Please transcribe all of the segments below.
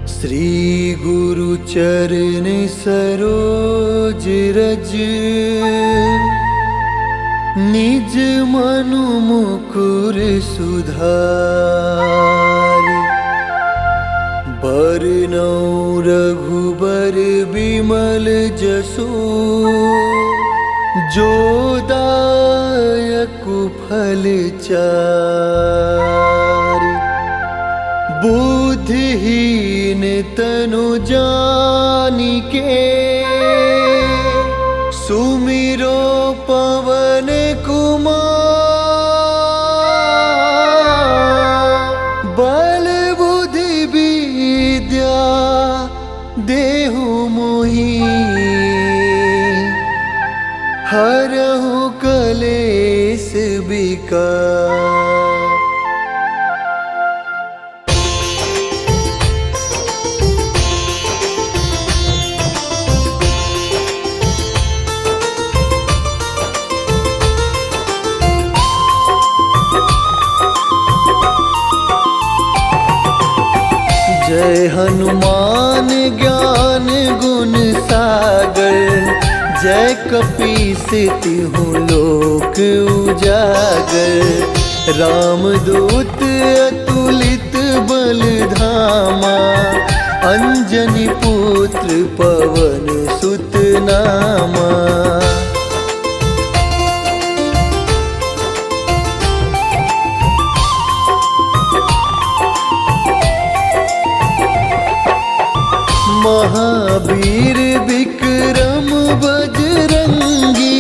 श्री गुरु चरण सरोज रज, निज मनु मुकुर सुधार। बरनौ रघुबर बिमल जसु, जो दायक फल चार। बुद्धिहीन तनु जानिके, सुमिरो पवन कुमार। बल बुद्धि विद्या देहु मोहि, हरहु कलेश विकार। जय हनुमान ज्ञान गुण सागर, जय कपीस तिहु लोक उजागर। रामदूत अतुलित बल धामा, अंजनी पुत्र पवन सुत नामा। महावीर विक्रम बजरंगी,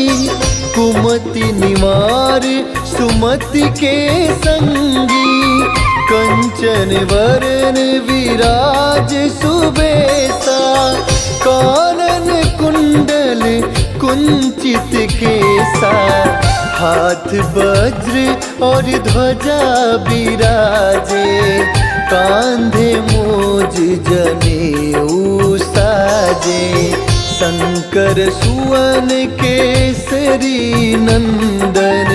कुमति निवार सुमति के संगी। कंचन वरन विराज सुबेसा, कानन कुंडल कुंचित केसा। हाथ वज्र और ध्वजा बिराजे, कांधे मूज जनेऊ साजे। शंकर सुवन केसरी नंदन,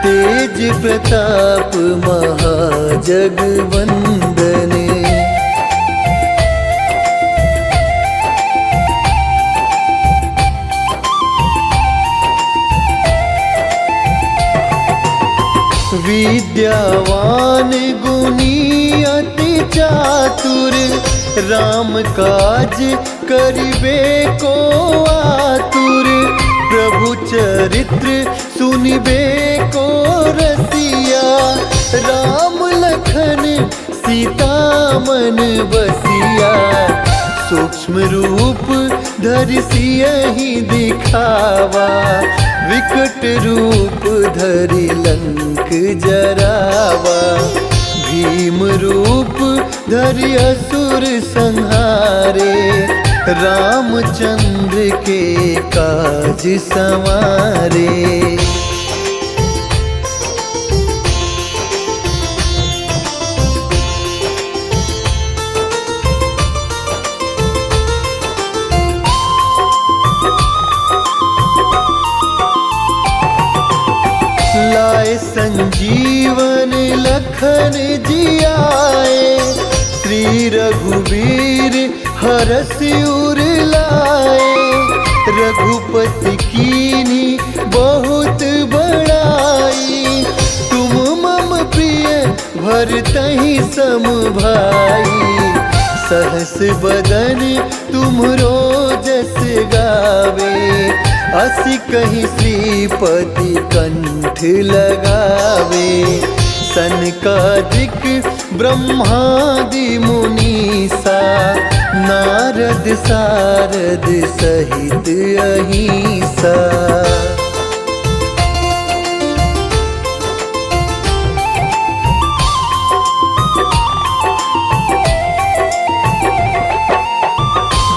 तेज प्रताप महाजगवंदन। विद्यावान गुणी अति चातुर, राम काज करिबे को आतुर। प्रभु चरित्र सुनिबे को रसिया, राम लखन सीता मन बसिया। सूक्ष्म रूप धरि सियहि दिखावा, विकट रूप धरि लंक जरावा। भीम रूप धरि असुर संहारे, रामचंद्र के काज संवारे। लाए संजीवन लखन जियाए, श्री रघुवीर हरषि उर लाए। रघुपति कीन्ही बहुत बड़ाई, तुम मम प्रिय भरतहि सम भाई। सहस बदन तुमरो जस गावे, असि कहीं श्रीपति कंठ लगावे। सनकादिक ब्रह्मादि मुनीसा, नारद सारद सहित अहिंसा।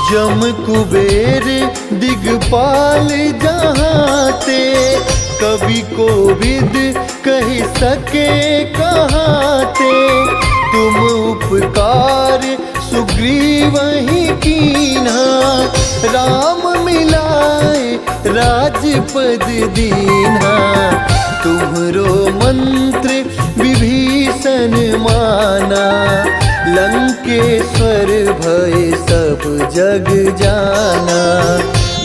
जम कुबेर दिगपाल जहाते, कवि कोविद कह सके कहाते। तुम उपकार सुग्रीव ही कीन्हा, राम मिलाए राजपद दीन्हा। तुम्हरो मंत्र विभीषण माना, लंकेश्वर भय सब जग जाना।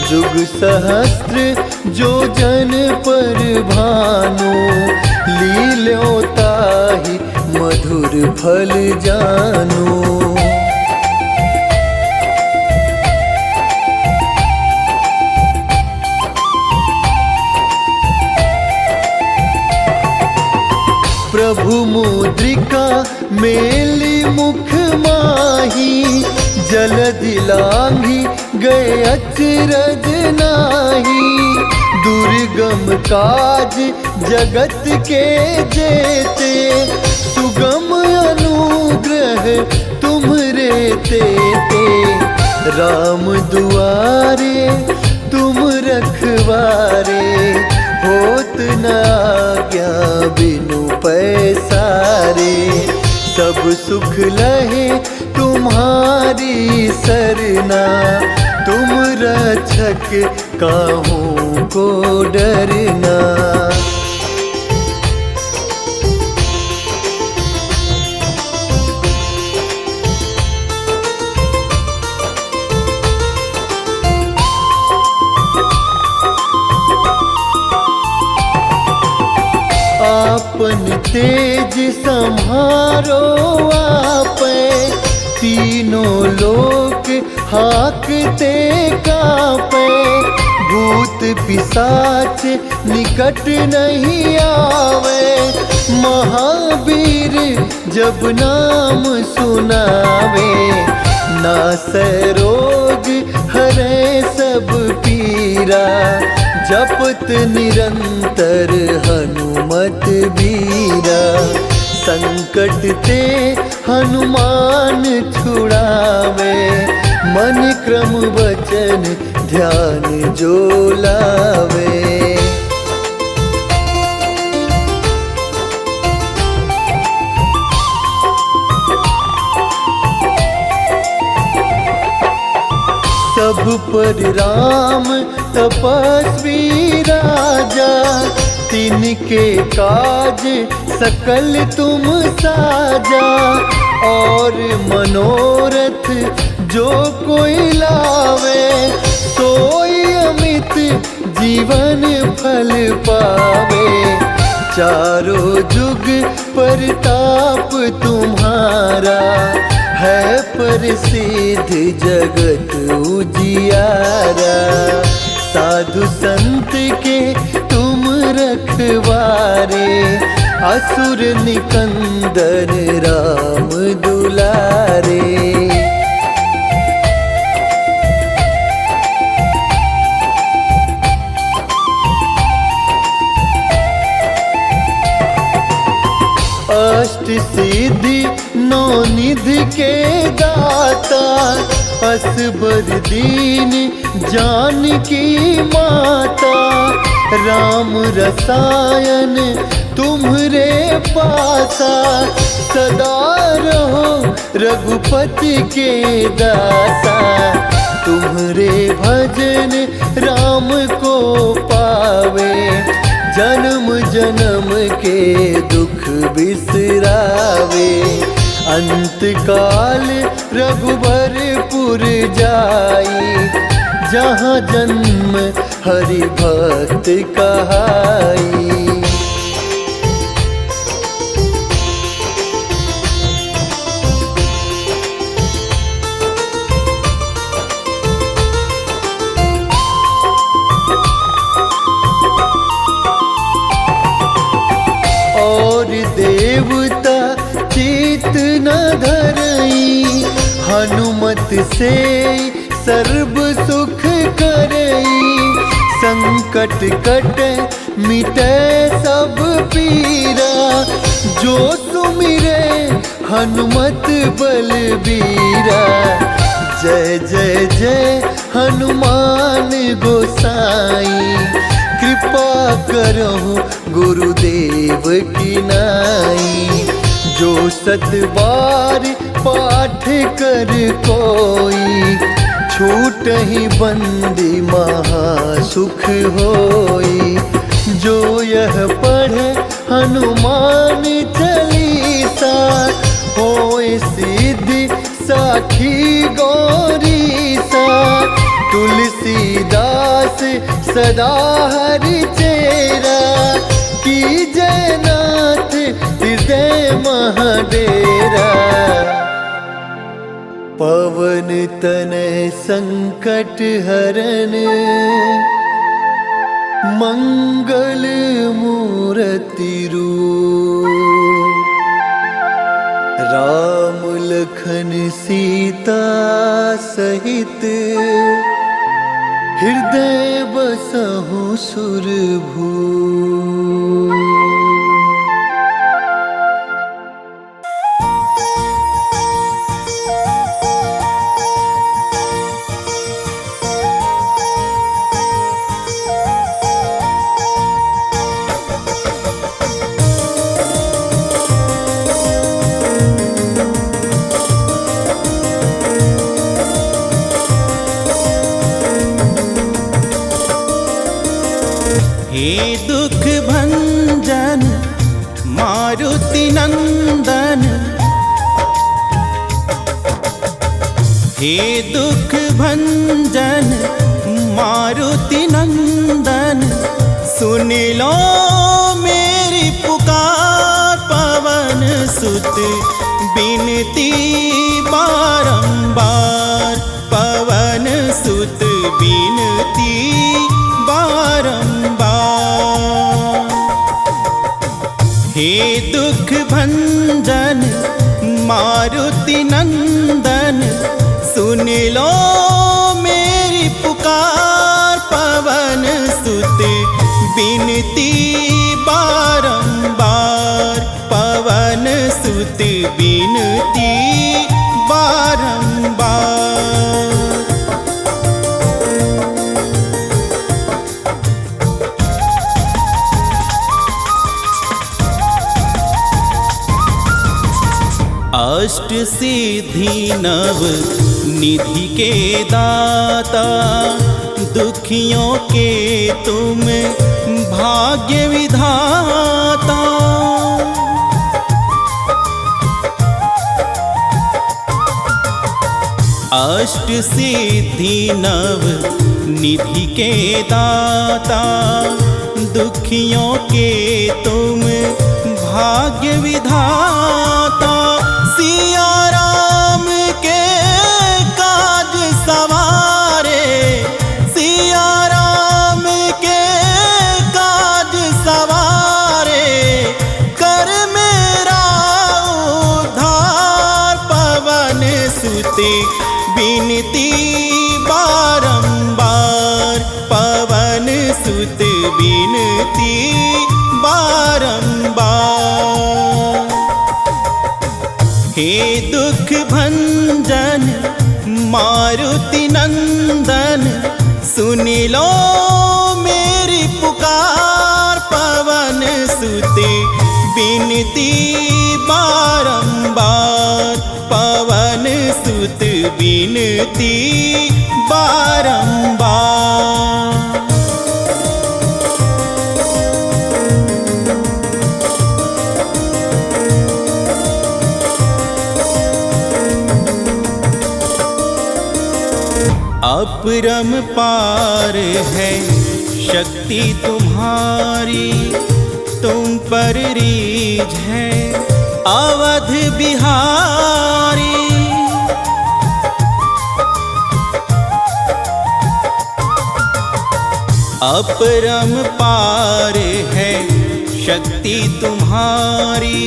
जुग सहस्त्र जो जन पर भानु, लील्यो ताहि मधुर फल जानु। प्रभु मुद्रिका मेली मुख माही, जलधि लांघी गए अचरज नाही। दुर्गम काज जगत के जेते, सुगम अनुग्रह तुम्हरे तेते। राम दुआरे तुम रखवारे, होत न आज्ञा बिनु पैसारे। सब सुख लहे तुम्हारी सरना, तुम रक्षक काहू को डरना। आपन तेज सम्हारो आपै, तीनों लोक हाकते कापै। भूत पिशाच निकट नहीं आवे, महावीर जब नाम सुनावे। नासै रोग हरै सब पीरा, जपत निरंतर हनुमत बीरा। संकट ते हनुमान छुड़ावे, मन क्रम वचन ध्यान जो लावे। सब पर राम तपस्वी राजा, तिनके काज सकल तुम साजा। और मनोरथ जो कोई लावे, सोई अमित जीवन फल पावे। चारों जुग परताप तुम्हारा, है प्रसिद्ध जगत उजियारा। साधु संत के तुम रखवारे, असुर निकंदन राम दुलारे। अष्ट सिद्धि नौ निधि के दाता, असबर दीन जानकी माता। राम रसायन तुम्हरे पासा, सदा रहो रघुपति के दासा। तुम्हरे भजन राम को पावे, जन्म जन्म के दुख बिसरावे। अंत काल रघुबरपुर जाई, जहाँ जन्म हरि भक्त कहाई। देवता चित न धरई, हनुमत से सर्व सुख करई। संकट कटे मिटे सब पीरा, जो सुमिरे हनुमत बलबीरा। जय जय जय हनुमान गोसाई, कृपा करहु गुरुदेव की नाई। जो सत बार पाठ कर कोई, छूट ही बंदी महासुख होई। जो यह पढ़े हनुमान चालीसा, होए सिद्धि साखी गौरीसा। तुलसीदास सदा हरि चेरा, की जयनाथ हृदय महाडेरा। पवन तनय संकट हरन, मंगल मूर्ति रूप। राम लखन सीता सहित, हृदय बसहु सुरभूप। हे दुख भंजन मारुति नंदन, हे दुख भंजन मारुति नंदन। सुन लो मेरी पुकार, पवन सुत बिनती बारंबार। पवन सुत बिनती बारंबार। हे दुख भंजन मारुति नंदन, सुन लो मेरी पुकार। पवन सुत बिनती बारंबार। पवन सुत बिनती बारंबार। अष्ट सिद्धि नव निधि के दाता, दुखियों के तुम भाग्य विधाता। अष्ट सिद्धि नव निधि के दाता, दुखियों के तुम भाग्य विधाता। सिया राम के काज सवारे, सिया राम के काज सवारे। कर मेरा उद्धार, पवन सुत बिनती बारंबार। पवन सुत बिनती बारंबार। हे दुख भंजन मारुति नंदन, सुन लो मेरी पुकार। पवन सुत बिनती बारंबार। पवन सुत बिनती बारंबार। अपरम पार है शक्ति तुम्हारी, तुम पर रीझ है अवध बिहारी। अपरम पार है शक्ति तुम्हारी,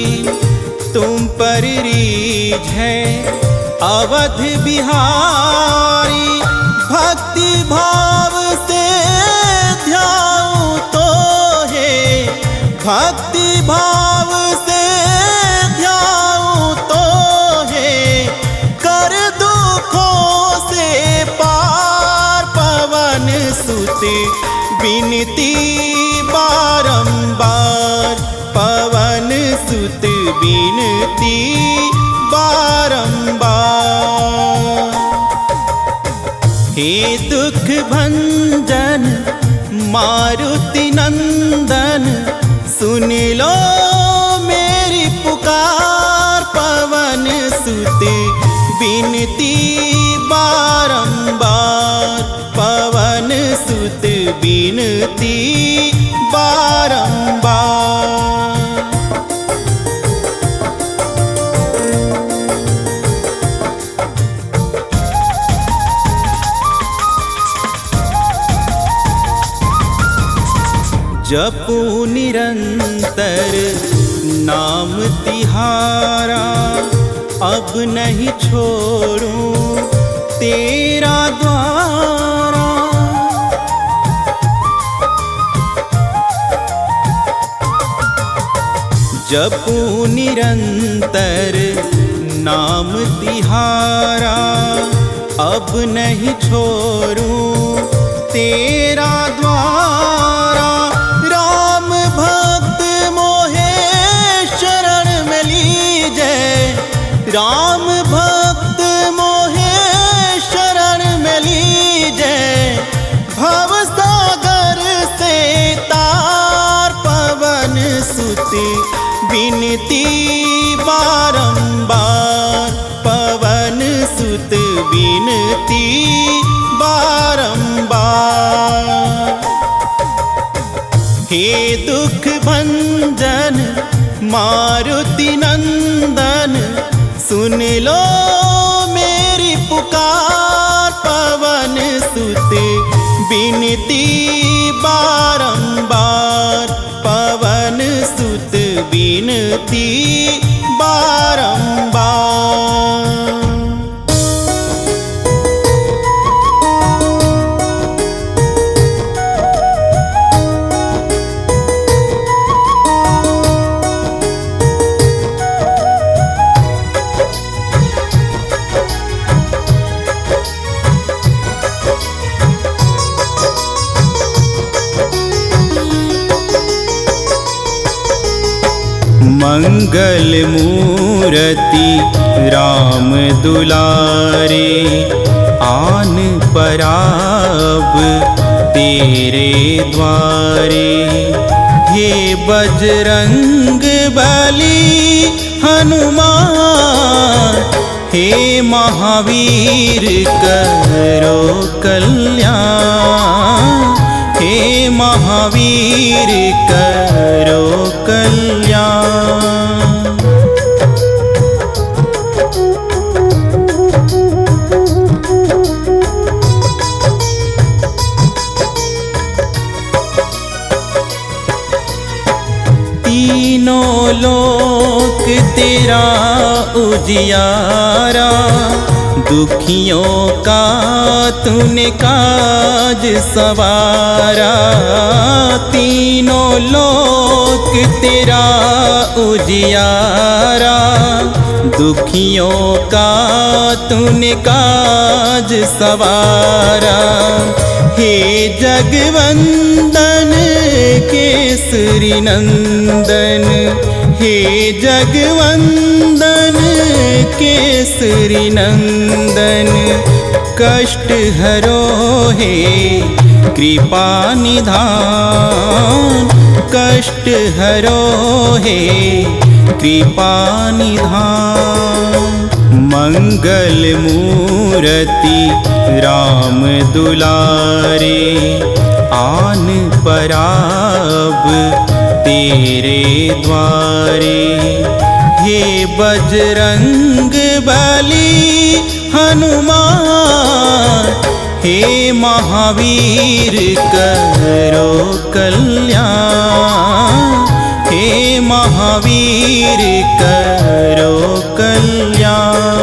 तुम पर रीझ है अवध बिहारी। भक्ति भाव से ध्याऊं तो है, भक्ति भाव से ध्याऊं तो है। कर दुखों से पार, पवन सुत बिनती बारंबार। पवन सुत बिनती बारंबार। हे दुख भंजन मारुति नंदन, सुन लो मेरी पुकार। पवन सुत बिनती बारंबार, पवन सुत बिनती बारंबार। जपू निरंतर नाम तिहारा, अब नहीं छोड़ूं तेरा द्वारा। जपू निरंतर नाम तिहारा, अब नहीं छोड़ूं तेरा द्वारा। राम भक्त मोहे शरण में लीजे, राम भक्त मोहे शरण में लीजे। भव सागर से तार, पवन सुत बिनती बारंबार, पवन सुत बिनती बारंबार। हे दुख भंजन मारुति नंदन, सुन लो मेरी पुकार। पवन सुत बिनती बारंबार, पवन सुत बिनती बारंबार। मंगल मूरति राम दुलारे, आन पराब तेरे द्वारे। हे बजरंग बली हनुमान, हे महावीर करो कल्याण। हे महावीर करो कल्याण। तीनों लोक तेरा उजियारा, दुखियों का तूने काज सवारा। तीनों लोक तेरा उजियारा, दुखियों का तूने काज सवारा। हे जगवंदन केसरी नंदन, हे जगवंदन केसरी नंदन। कष्ट हरो हे कृपा निधान, कष्ट हरो हे कृपा निधान। मंगल मूरति राम दुलारे, आन पराब तेरे द्वारे। हे बजरंग बली हनुमान, हे महावीर करो कल्याण। हे महावीर करो कल्याण।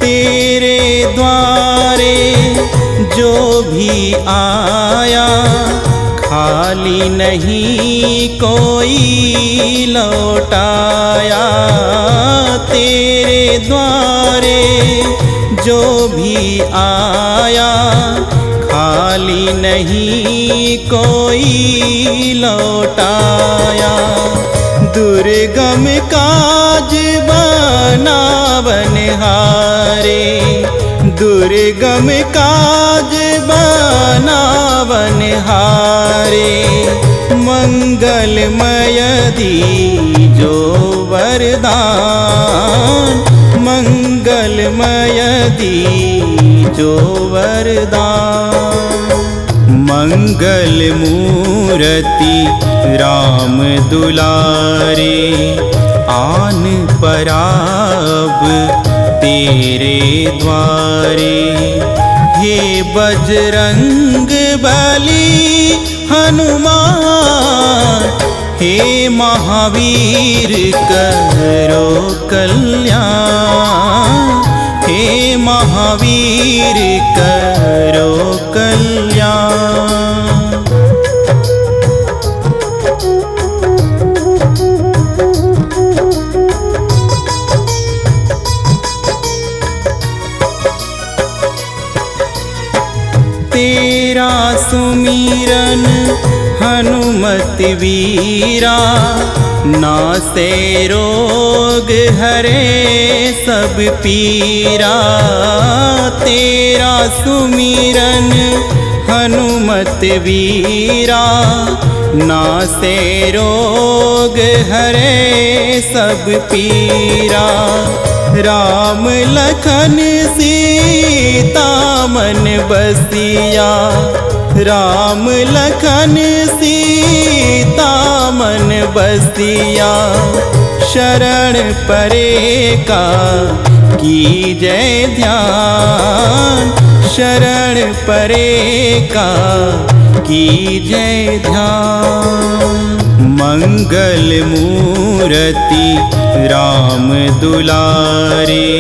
तेरे द्वारे जो भी आया, खाली नहीं कोई लौटाया। तेरे द्वारे जो भी आया, खाली खाली नहीं कोई लौटाया। दुर्गम काज बनावनहारे, दुर्गम काज बनावनहारे, मंगलमय दीजो वरदान, मंगलमय दीजो वरदान। मंगल मूर्ति राम दुलारे, आन पराब तेरे द्वारे। हे बजरंग बली हनुमान, हे महावीर करो कल्याण, हे महावीर करो कल्याण। तेरा सुमिरन हनुमत वीरा, नासे रोग हरे सब पीरा। तेरा सुमिरन हनुमत वीरा, नासे रोग हरे सब पीरा। राम लखन सीता मन बसिया, राम लखन सीता मन बसिया। शरण परे का कीजय ध्यान, शरण परे का कीजय ध्यान। मंगल मूर्ति राम दुलारे,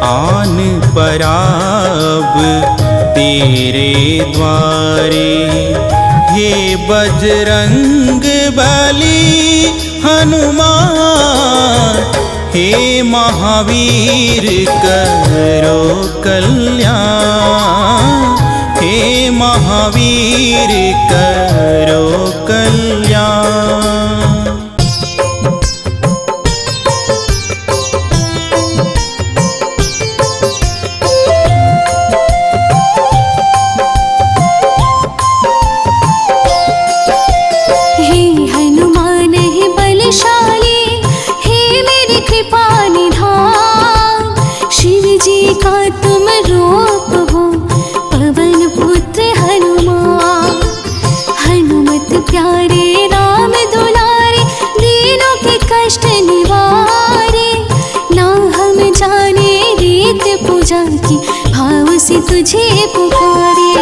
आन पराब तेरे द्वारे। हे बजरंग बली हनुमान, हे महावीर करो कल्याण, हे महावीर करो कल्याण। तुझे पुकारे।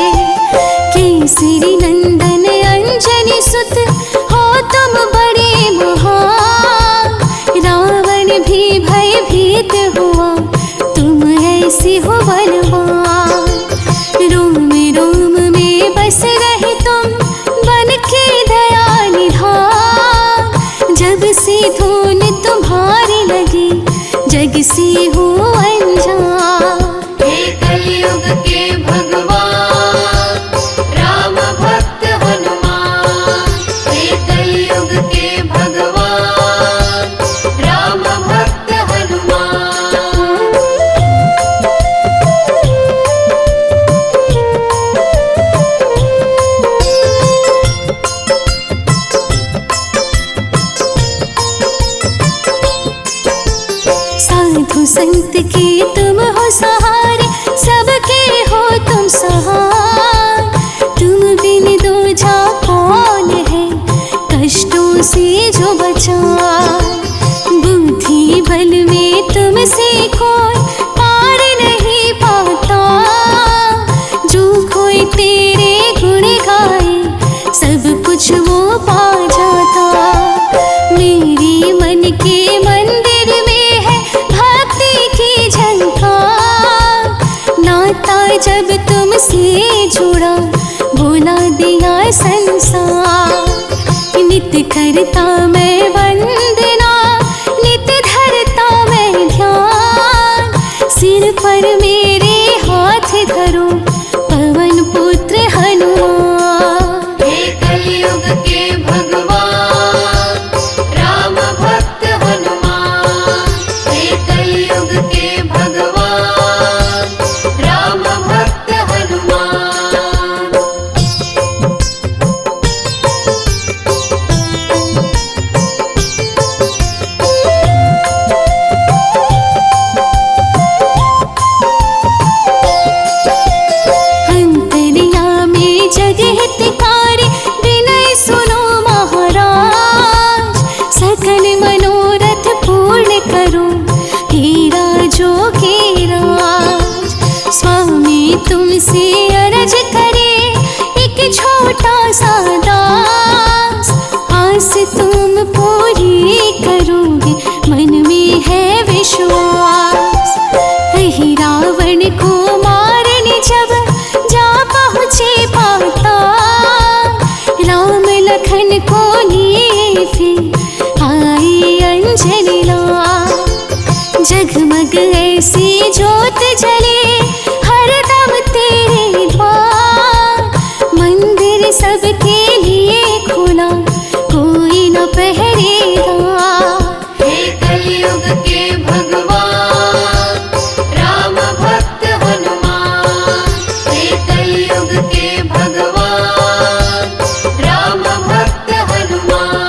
केसरी नंदन अंजनी सुत हो तुम बड़े महान, रावण भी भयभीत हुआ तुम ऐसे हो बलवान। रोम रोम में बस रहे तुम बन के दया निधान। जब से धून तुम्हारी लगी जग से हो अनजान। कलयुग के भगवान राम भक्त हनुमान, हे कलयुग के भगवान राम भक्त हनुमान। साधु संत के तुम हो सहारे, सबके हो तुम सहाय। तुम बिन दूजा कौन है कष्टों से जो बचाए। बुद्धि बल में तुमसे कोई पार नहीं पाता, जो कोई तेरे गुण गाए सब कुछ वो पा जाता। मेरी मन के मंदिर में है भक्ति की झलकार, नाता जब तुमसे जुड़ा बोला दिया संसार। नित करता मैं वंदना, नित धरता मैं ध्यान। सिर पर मेरे हाथ धरो पवन पुत्र हनुमान। फिर आई अंजनी लाल। जगमग ऐसी जोत जले हरदम तेरे द्वार, मंदिर सबके लिए खुला कोई न पहरेदार। हे कलयुग के भगवान राम भक्त हनुमान, हे कलयुग के भगवान राम भक्त हनुमान।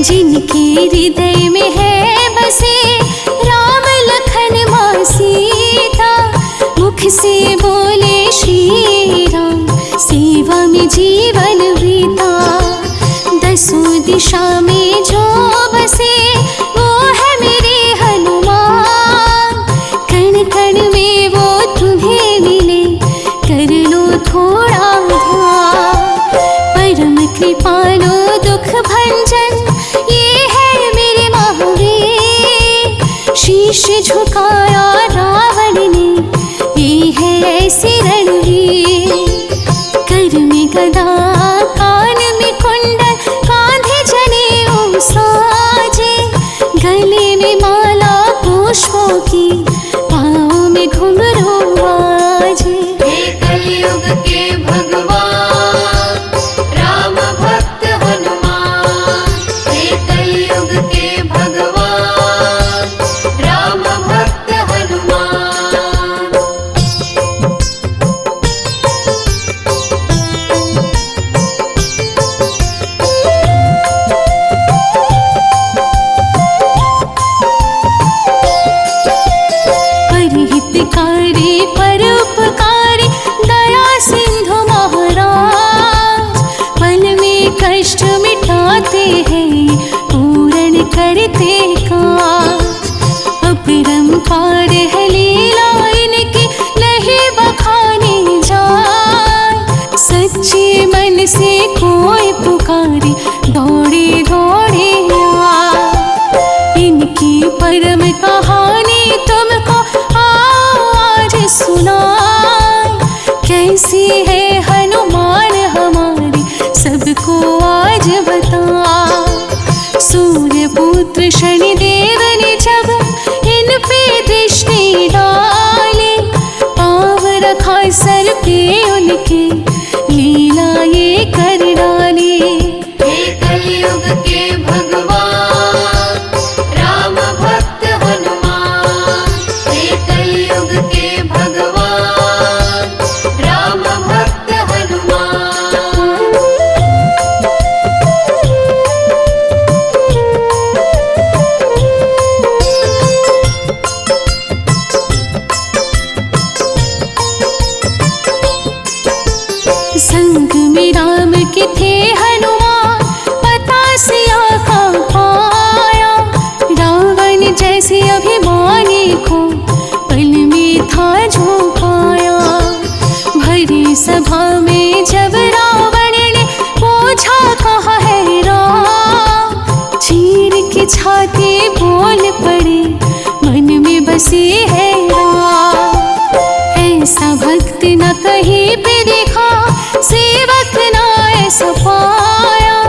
जिनके हृदय में है बसे राम लखन मां सीता, मुख से बोले श्री राम सेवा में जीवन बीता। दसों दिशा में जो बसे वो है मेरे हनुमान, कण कण में वो तुम्हें मिले कर लो थोड़ा ध्यान। परम कृपालो दुख भंजन ये है मेरे महावीर, शीश झुकाया रावण ने ये है ऐसे रणवीर। कर में गदा कान में कुंडल कांधे जनेऊ साजे, गले में माला पुष्पों की पाँव में घुंघरू बाजे। हे कलयुग के भगवान राम भक्त हनुमान, हे कलयुग के भगवान राम भक्त हनुमान। परहितकारी परोपकारी दया सिंधु महाराज, पल में कष्ट मिटाते हैं पूर्ण करते काज। अपरंपार है लीला इनकी नहीं बखाने जाए, सच्चे मन से कोई पुकारे दौड़े दौड़े आए। इनकी परम कहानी तुमको आज सुनाए, कैसी है हनुमान हमारी सबको आज बता। सूर्य पुत्र शनिदेव ने जब इन पे दृष्टि डाली, पाँव रखा सर पे उनके लीला ये कर डाली। हे कलयुग के भगवान राम भक्त हनुमान, हे कलयुग के भगवान राम भक्त हनुमान। संग में राम के थे हनुमान, पता सिया का पाया। रावण जैसे अभिमानी को पल में था झोंकाया। भरी सभा में जब रावण ने पूछा कहा है राम, चीर के छाती बोल पड़े मन में बसे है राम। ऐसा भक्त न कहीं पे देखा, सेवक ना ऐसा पाया।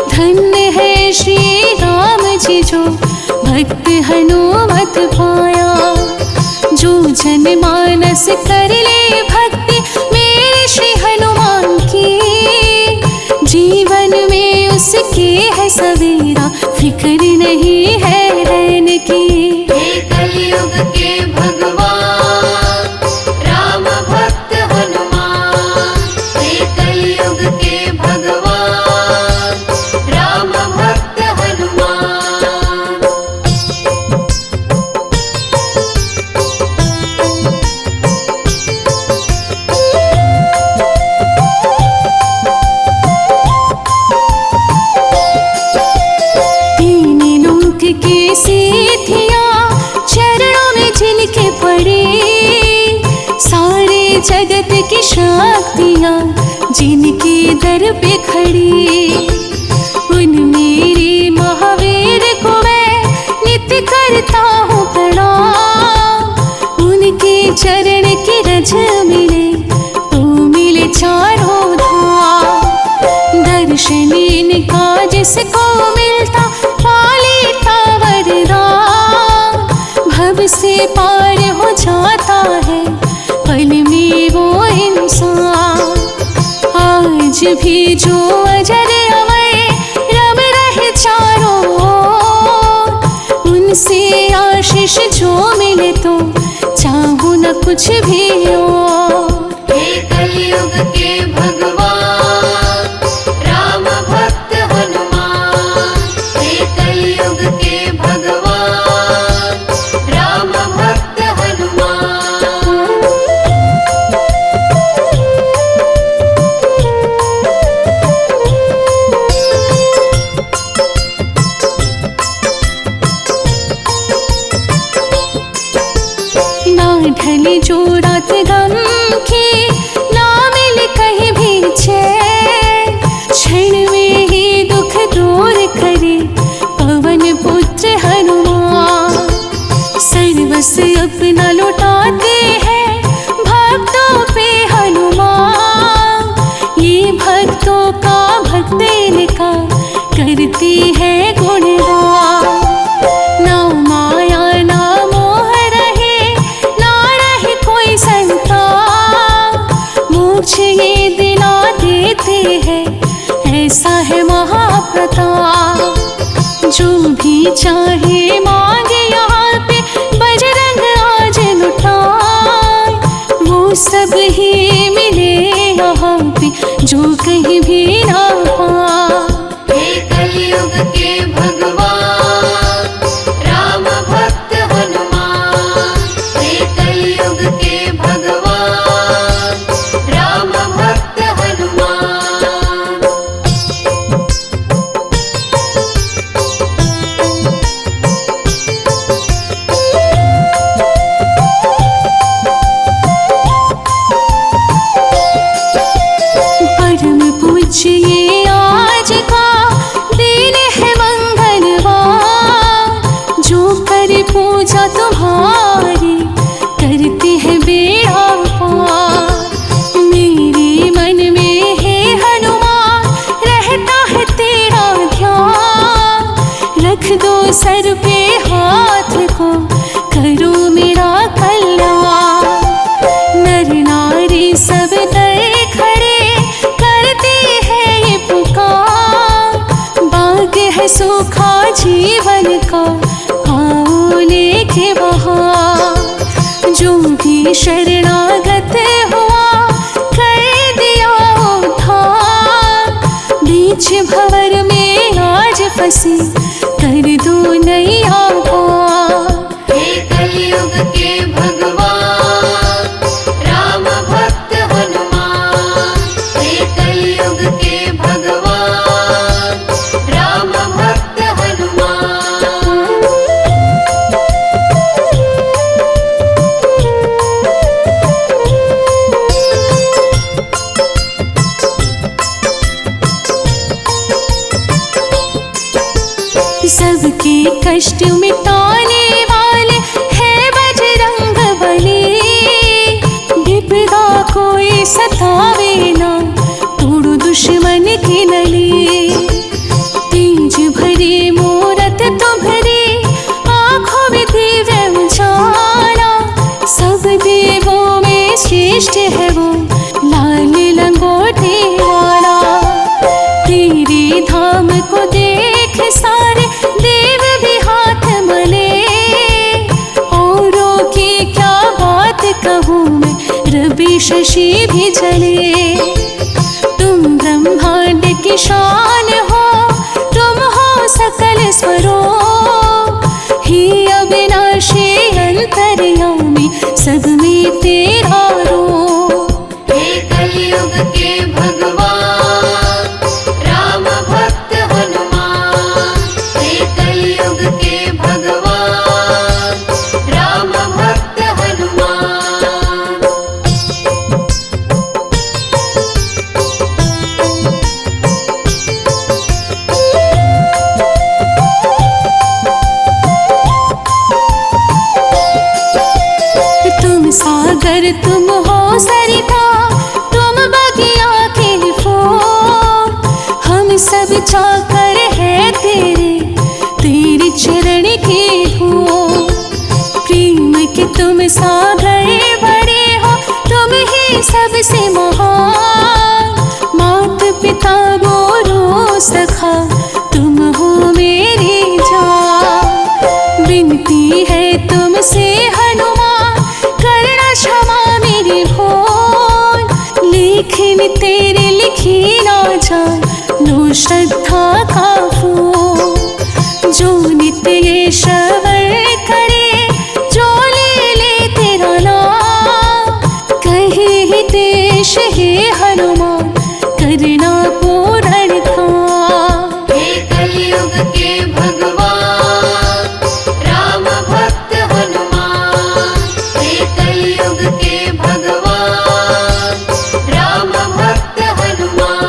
धन्य है श्री राम जी जो भक्त हनुमत पाया। जो जन मानस कर ले भक्ति मेरे श्री हनुमान की, जीवन में उसके है सवेरा फिक्र नहीं है रहने की। हे कलयुग के भगवान राम भक्त हनुमान, हे कलयुग के भगवान राम भक्त हनुमान। तीन लोक के सिद्धियाँ चरणों में जिनके पड़े, सारे जगत की शक्तियाँ जिनके दर पे खड़ी। उन मेरे महावीर करता हूँ प्रणाम। उनके चरण की रज मिले तो मिले चारों धाम। दर्शन इनका जिसको मिलता पा लेता वरदान। भव से पार हो जाता है पल में वो इंसान। आज भी जो अजर अमर रम रहे चारों ओर, उनसे आशीष जो मिले तो चाहूँ न कुछ भी और। हे कलयुग के भगवान राम भक्त हनुमान। हे कलयुग के भगवान राम भक्त हनुमान। ना ढले जो रात गम की, ना मिले कहीं भी चैन। क्षण में ही दुख दूर करे पवन पुत्र हनुमान। सर्वस अपना लौटाते हैं भक्तों पे हनुमान। ये भक्तों का भक्त इनका करती है गुणगान। ना माया ना मोह रहे, ना रहे कोई संताप। मोक्ष ये दिला देते हैं, ऐसा है महाप्रताप। जो भी चाहे मांगे यहाँ पे बजरंग आज लुटाए। वो सब ही मिले यहाँ पे जो कहीं भी ना पाए। हे कलयुग के भगवान राम भक्त हनुमान। हे कलयुग के भगवान राम भक्त हनुमान। परम पूज्य ये आज का दिन है मंगलवार। जो करे पूजा तुम्हारी करते हैं बेड़ा पार। मेरे मन में है हनुमान रहता है तेरा ध्यान। रख दो सर पे हाथ को करो मेरा कल्याण। नर नारी सब दर खड़े करते हैं ये पुकार। बाग है सूखा जीवन का आओ लेके बहार। जो भी शरणागत हुआ कर दिया उद्धार। बीच भंवर में आज फंसी कर दो नैया पार। हे कलयुग के भगवान राम भक्त हनुमान। हे कलयुग के भगवान राम भक्त हनुमान। सबके कष्ट मिटाने वाले हैं बजरंग बली। विपदा कोई सतावे ना, तोड़ो दुश्मन की नली। तेज भरे मूरत तुम्हारी आँखों में दिव्य उजाला। सब देवों में श्रेष्ठ है वो लाल लंगोटे वाला। तेरे धाम को देख सारे देव भी हाथ मले। औरों की क्या बात कहूँ मैं, रवि शशि भी जले। तुम ब्रह्मांड की शान हो, तुम हो सकल स्वरूप। ही अविनाशी अंतर्यामी सब में तेरा रूप। हे कलयुग के भगवान राम भक्त हनुमान। हे कलयुग के भगवान राम भक्त हनुमान। चाकर है तेरे चरण की धूम। प्रेम के तुम सागर बड़े हो, तुम ही सबसे महान। मात पिता गुरु सखा, तुम हो मेरी जान। विनती है तुमसे हनुमान, करना क्षमा मेरी भूल। लेखन तेरे लिखी ना जाए, लो श्रद्धा का फूल। जो नित्य ये श्रवण करे, जो ले तेरा नाम। कहे हितेश हे हनुमान, करना पूर्ण काम। हे कलयुग के भगवान राम भक्त हनुमान। हे कलयुग के भगवान राम भक्त हनुमान।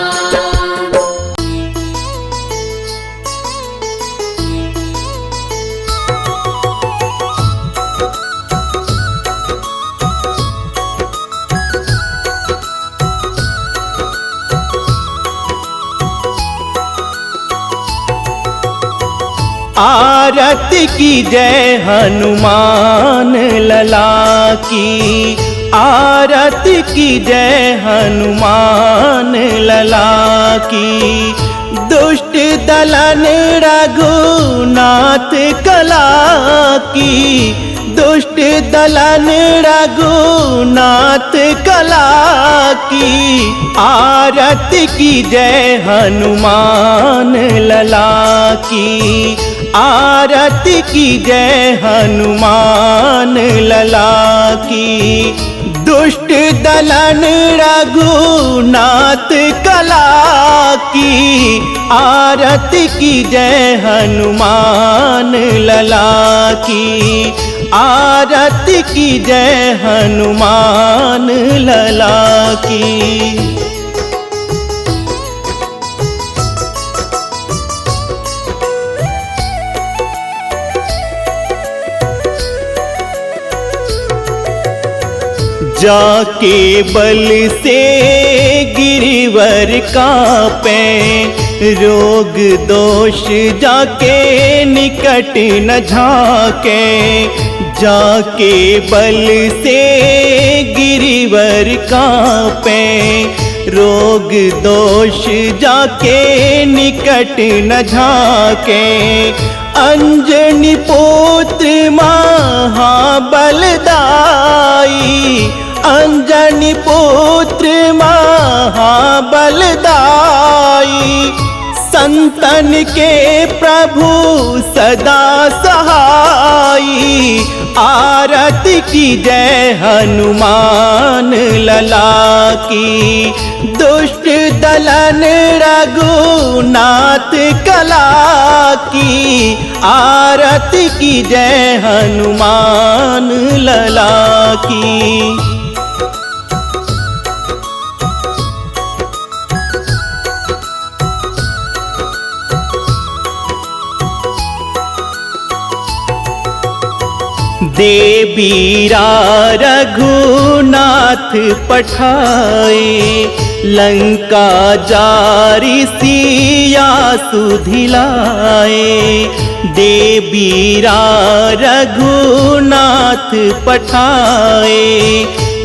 आरती की जय हनुमान लला की। आरती की जय हनुमान लला की। दुष्ट दलन रघुनाथ कला की। दुष्ट दलन रघुनाथ कला की। आरती की जय हनुमान लला की। आरती की जय हनुमान लला की। दुष्ट दलन रघुनाथ कला की। आरती की जय हनुमान लला की। आरती की जय हनुमान लला की। जाके बल से गिरिवर कांपे। रोग दोष जाके निकट न झाके। जाके बल से गिरिवर कांपे। रोग दोष जाके निकट न झाके। अंजनी पुत्र महाबलदाई। अंजनी पुत्र महाबलदाई। संतन के प्रभु सदा सहाई। आरती की जय हनुमान लला की। दुष्ट दलन रघुनाथ कला की। आरती की जय हनुमान लला की। देवीरा रघुनाथ पठाए। लंका जारी सिया सुधिलाए। देवीरा रघुनाथ पठाए।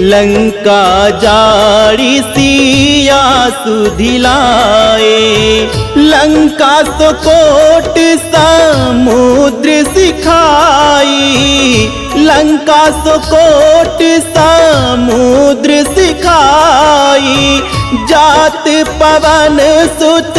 लंका जारी सिया सुधिलाए। लंका सुकोट समुद्र सिखाई। लंका सुकोट समुद्र सिखाई। जात पवन सुत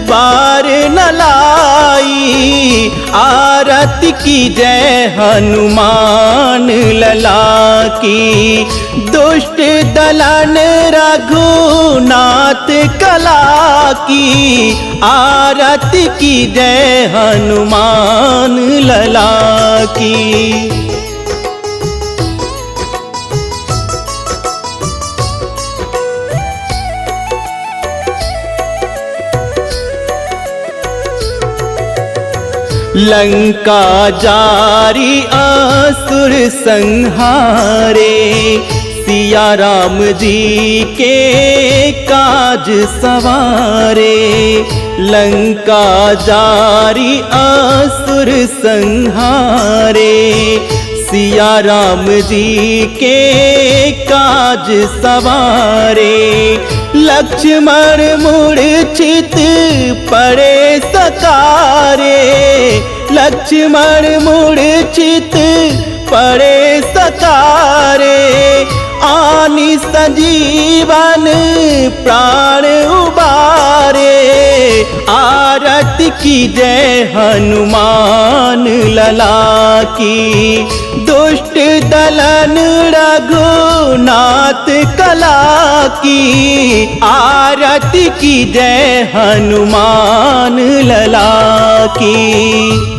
बार न लाई। आरती की जय हनुमान लला की। दुष्ट दलन रघुनाथ कला की। आरती की जय हनुमान लला की। लंका जारी असुर संहारे। सिया राम जी के काज सवारे। लंका जारी असुर संहारे। सिया राम जी के काज सवारे। लक्ष्मण मूर्छित पड़े सकारे। लक्ष्मण मूर्छित पड़े सकारे। आनि संजीवन प्राण उबारे। आरती की जय हनुमान लला की। दुष्ट दलन रघुनाथ कला की। आरती की जय हनुमान लला की।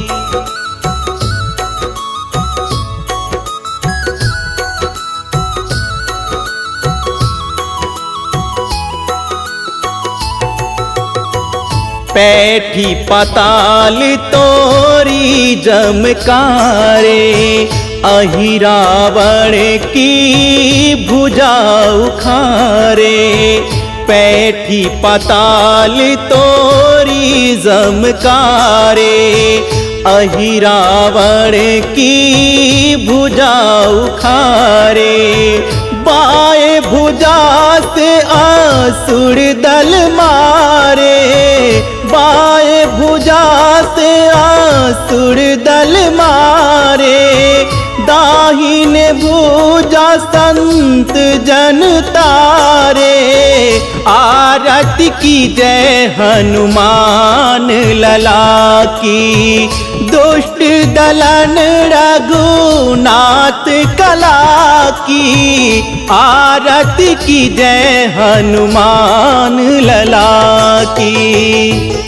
पैठी पाताल तोरी जमकारे। अहि रावण की भुजा उखारे। पैठी पाताल तोरी जमकारे। अहि रावण की भुजा उखारे। बाएं भुजा से असुर दल मारे। बाएं भुजा से असुर दल मारे। दाहिने भुजा संत जन तारे। आरती की जय हनुमान लला की। दुष्ट दलन रघुनाथ कला की। आरती की जय हनुमान लला की।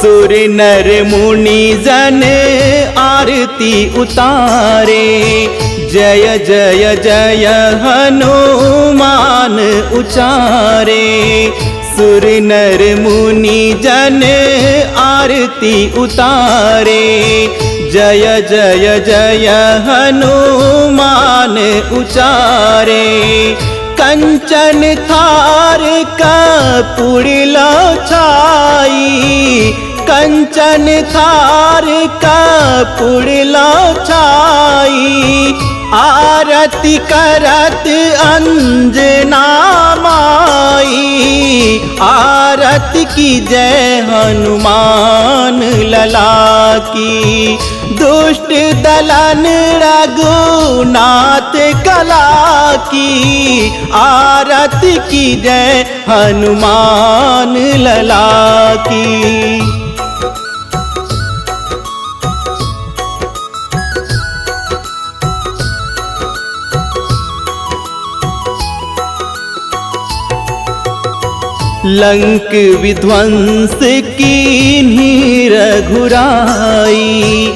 सुर नर मुनि जन आरती उतारे। जय जय जय हनुमान उचारे। सुर नर मुनि जन आरती उतारे। जय जय जय हनुमान उचारे। कंचन थार कपूर छाई। कंचन थार कपूर छाई। आरती करत अंजना माई। आरती की जय हनुमान लला की। दुष्ट दलन रघुनाथ कला की। आरती की जय हनुमान लला की। लंक विध्वंस कीन्ही रघुराई।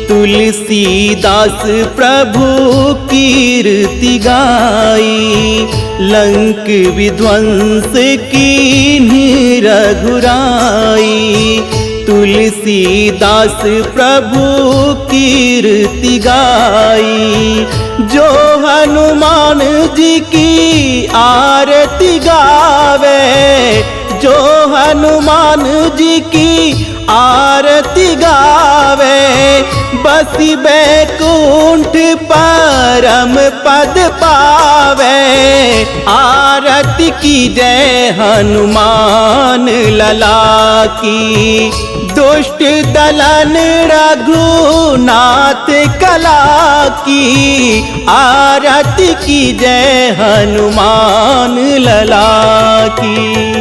तुलसीदास प्रभु कीर्ति गाई। लंक विध्वंस कीन्ही रघुराई। तुलसीदास प्रभु कीर्ति गाई। जो हनुमान जी की आरती गावे। जो हनुमान जी की आरती गावे। बसी बैकुंठ परम पद पावे। आरती की जय हनुमान लला की। दुष्ट दलन रघुनाथ कला की। आरती की जय हनुमान लला की।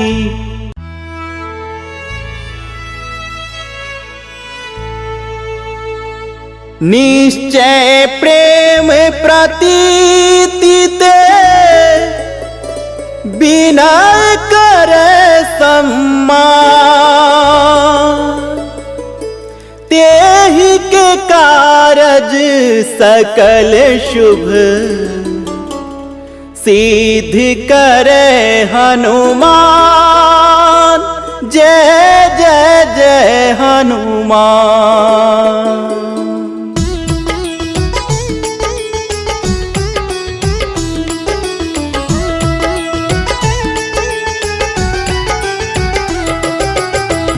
निश्चय प्रेम प्रतीति ते बिनय करे सम्मान। तेहि के कारज सकल शुभ सिद्ध करे हनुमान। जय जय जय हनुमान।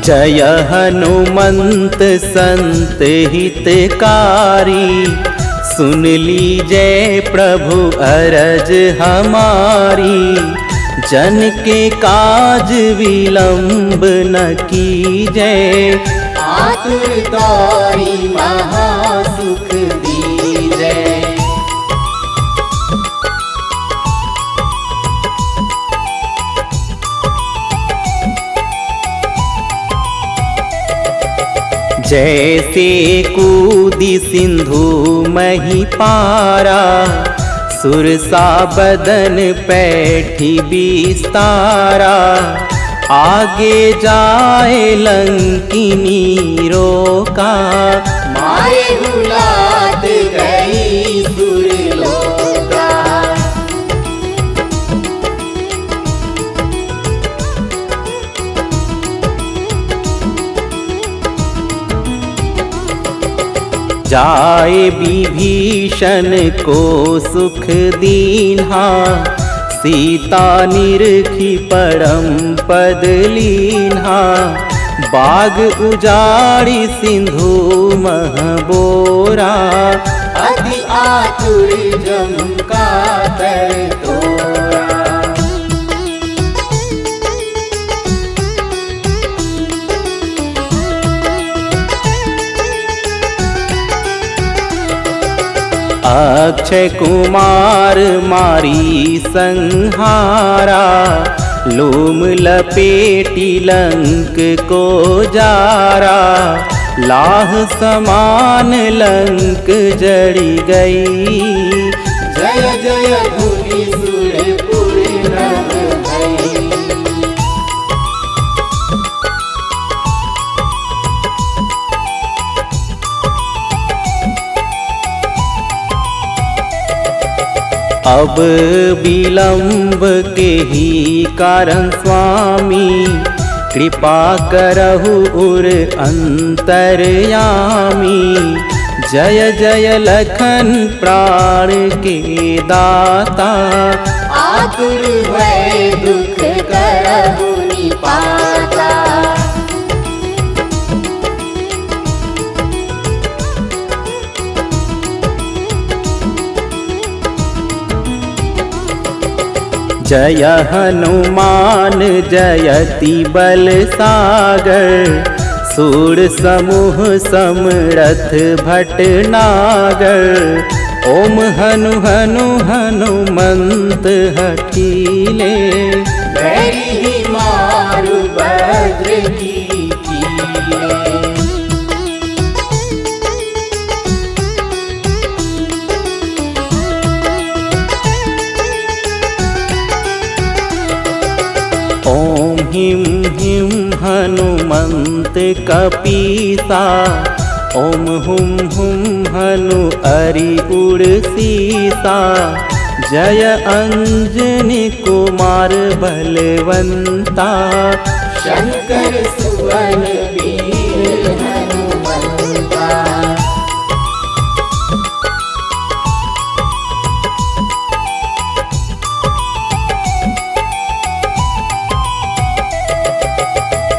जय हनुमंत संत हितकारी, सुन लीजय प्रभु अरज हमारी। जन के काज विलंब न कीजय, आतुरताई महासुख दीजय। जैसे कूदी सिंधु मही पारा, सुरसा बदन पैठी बिस्तारा। आगे जाए लंकिनी रोका, मारे हुलात गई सुरलोका। जाए विभीषण को सुख दीन्हा, सीता निरखी परम पद लीन्हा। बाग उजाड़ी सिंधु महबोरा, अति आतुर जम का तर तोरा। अक्षय कुमार मारी संहारा, लोम लपेटी लंक को जारा। लाह समान लंक जड़ी गई, जय जय धुनि सुरपुर नभ भई। अब विलंब के ही कारण स्वामी, कृपा करहु उर अंतर्यामी। जय जय लखन प्राण के दाता, आतुर भय दुख करहु निपाता। जय हनुमान जयति बल सागर, सूर समूह समरथ भटनागर। ओम हनु हनु हनुमंत हठीले, बैरी मारु भद्र की कीले। ओम हिम हिम हनुमंत कपीसा, ओम हुम हुम हनु अरि उड़सीसा। जय अंजनी कुमार बलवंता, शंकर सुवन वीर हनुमंता।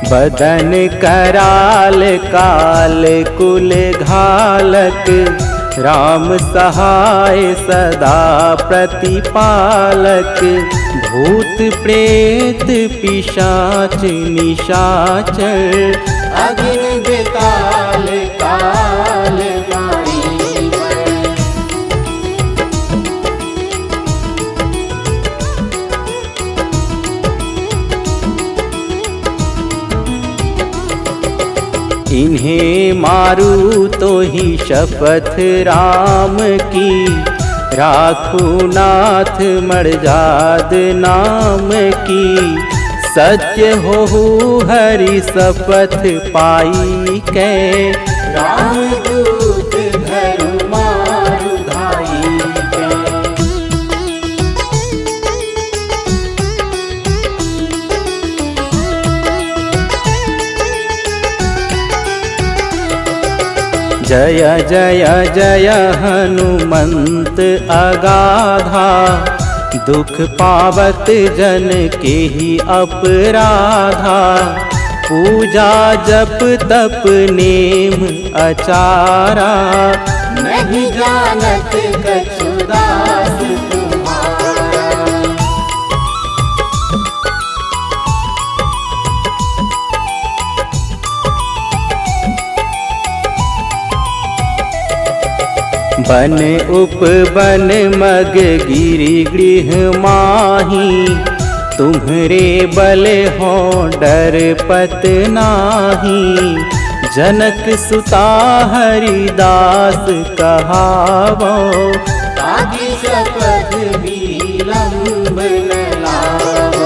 बदन कराल काल कुल घालक, राम सहाय सदा प्रतिपालक। भूत प्रेत पिशाच निशाचर, अग्नि बेताल काल मारी बर। इन्हें मारू तो ही शपथ राम की, राखू नाथ मर्याद नाम की। सत्य हो हरि शपथ पाई कै, राम दूत धर्म मारु धाई कै। जय जय जय हनुमंत अगाधा, दुख पावत जन के ही अपराधा। पूजा जप तप नेम अचारा, नहीं जानत कछु दास तुम्हारा। बन उपवन मग गिरि गृह माही, तुम्हरे बल हो डर पत नाही। जनक सुता हरिदास कहावो, ताकि शपथ विलंब न लावो।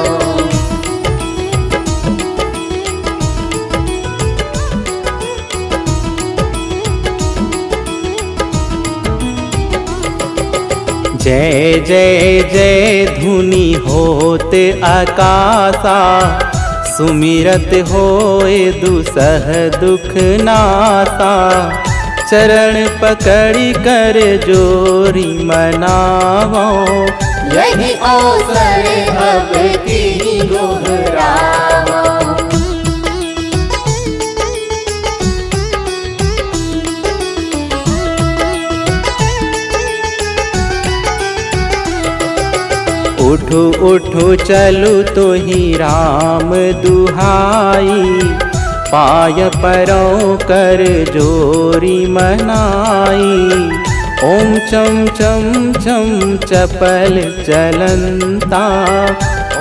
जय जय जय धुनि होत आकाशा, सुमिरत होए दुसह दुख नासा। चरण पकड़ी कर जोरी मनावो, यही अवसर अब की दोहरावो। उठो उठो चलु तो ही राम दुहाई, पाय परों कर जोरी मनाई। ओम चम चम चम चपल चलंता,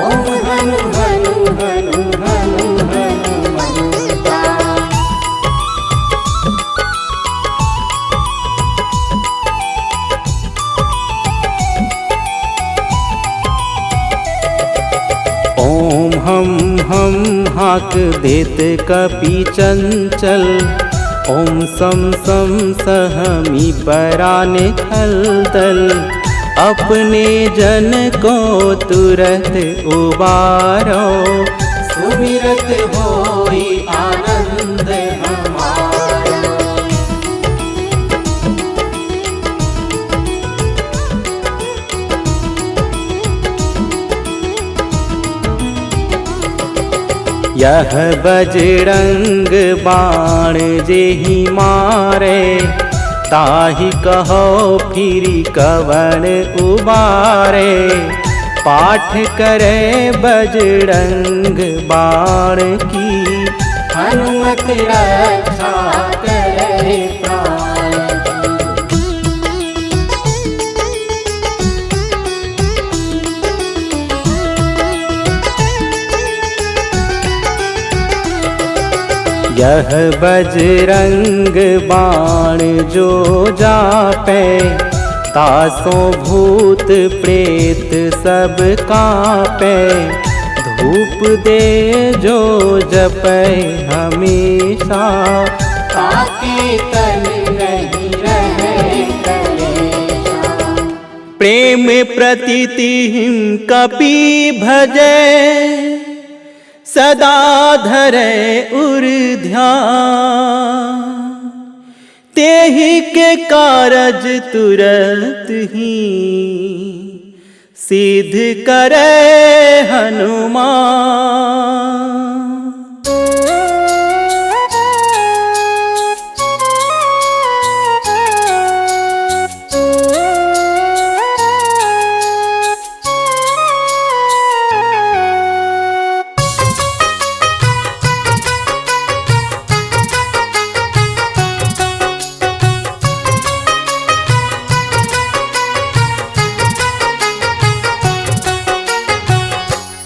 ओम हनु हनु हनु हनु हनुमंता। ओम हम हाक देत कपि चंचल, ओम सम सम सहमी पराने खलदल। अपने जन को तुरत उबारो, सुमिरत होई आनंद हमारो। यह बजरंग बाण जेहि मारे, ताहि कहो फिरि कवन उबारे। पाठ करे बजरंग बाण की, हनुमत रक्षा करे प्राण की। यह बजरंग बाण जो जापे, तासों भूत प्रेत सब कांपे। धूप दे जो जपे हमेशा, ताकि तन नहीं रहे कलेशा। प्रेम प्रतीति हिम कपि भजे, सदा धरे उर ध्यान। तेहि के कारज तुरत ही, सिद्ध करे हनुमान।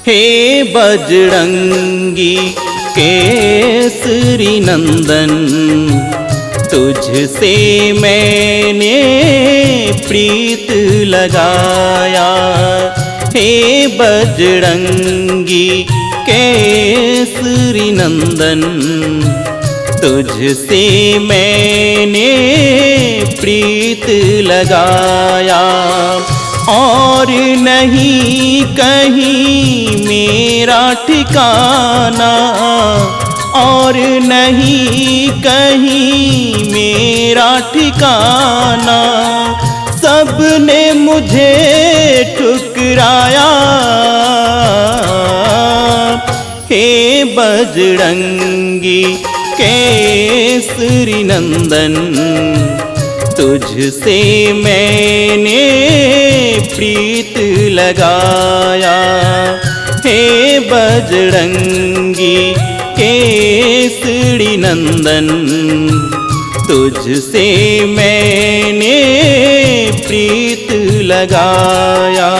हे बजरंगी केसरी नंदन, तुझसे मैंने प्रीत लगाया। हे बजरंगी केसरी नंदन, तुझसे मैंने प्रीत लगाया। और नहीं कहीं मेरा ठिकाना, और नहीं कहीं मेरा ठिकाना। सबने मुझे ठुकराया। हे बजरंगी केसरी नंदन, तुझसे मैंने प्रीत लगाया। हे बजरंगी केसरी नंदन, तुझसे मैंने प्रीत लगाया।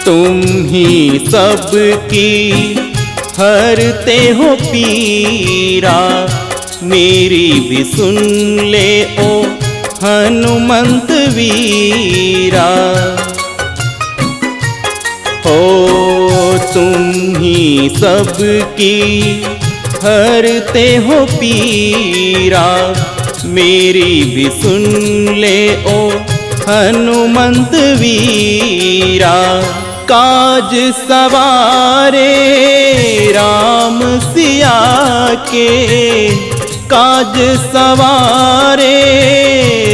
तुम ही सबकी हरते हो पीरा, मेरी भी सुन ले ओ हनुमंत वीरा। हो तुम ही सबकी हरते हो पीरा, मेरी भी सुन ले ओ हनुमंत वीरा। काज सवारे राम सिया के, काज सवारे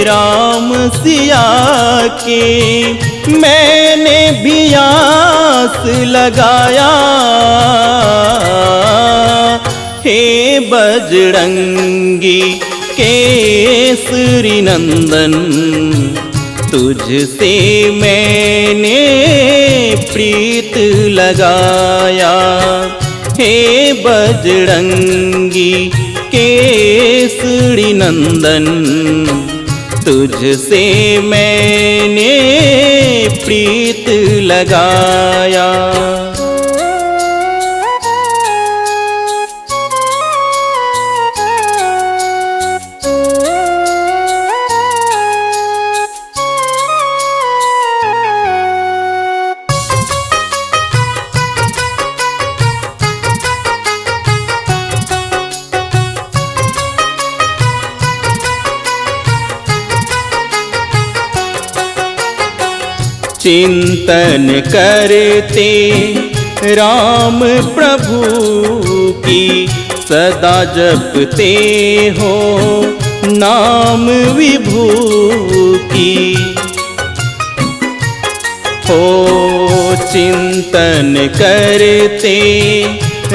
राम सिया के, मैंने भी आस लगाया। हे बजरंगी केसरी नंदन, तुझसे मैंने प्रीत लगाया। हे बजरंगी केसरी नंदन, तुझसे मैंने प्रीत लगाया। चिंतन करते राम प्रभु की, सदा जपते हो नाम विभू की। हो चिंतन करते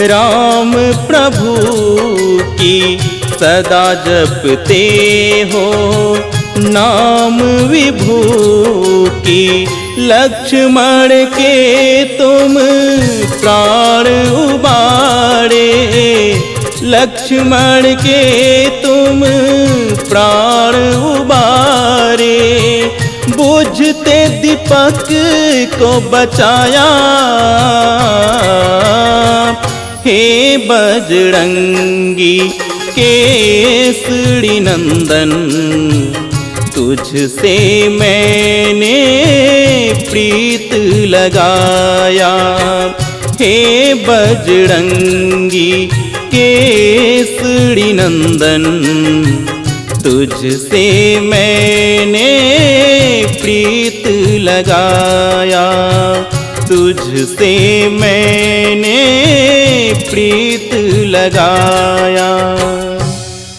राम प्रभु की, सदा जपते हो नाम विभू की। लक्ष्मण के तुम प्राण उबारे, लक्ष्मण के तुम प्राण उबारे। बुझते दीपक को बचाया। हे बजरंगी केसरी नंदन, तुझसे मैंने प्रीत लगाया। हे बजरंगी केसरी नंदन, तुझसे मैंने प्रीत लगाया। तुझसे मैंने प्रीत लगाया।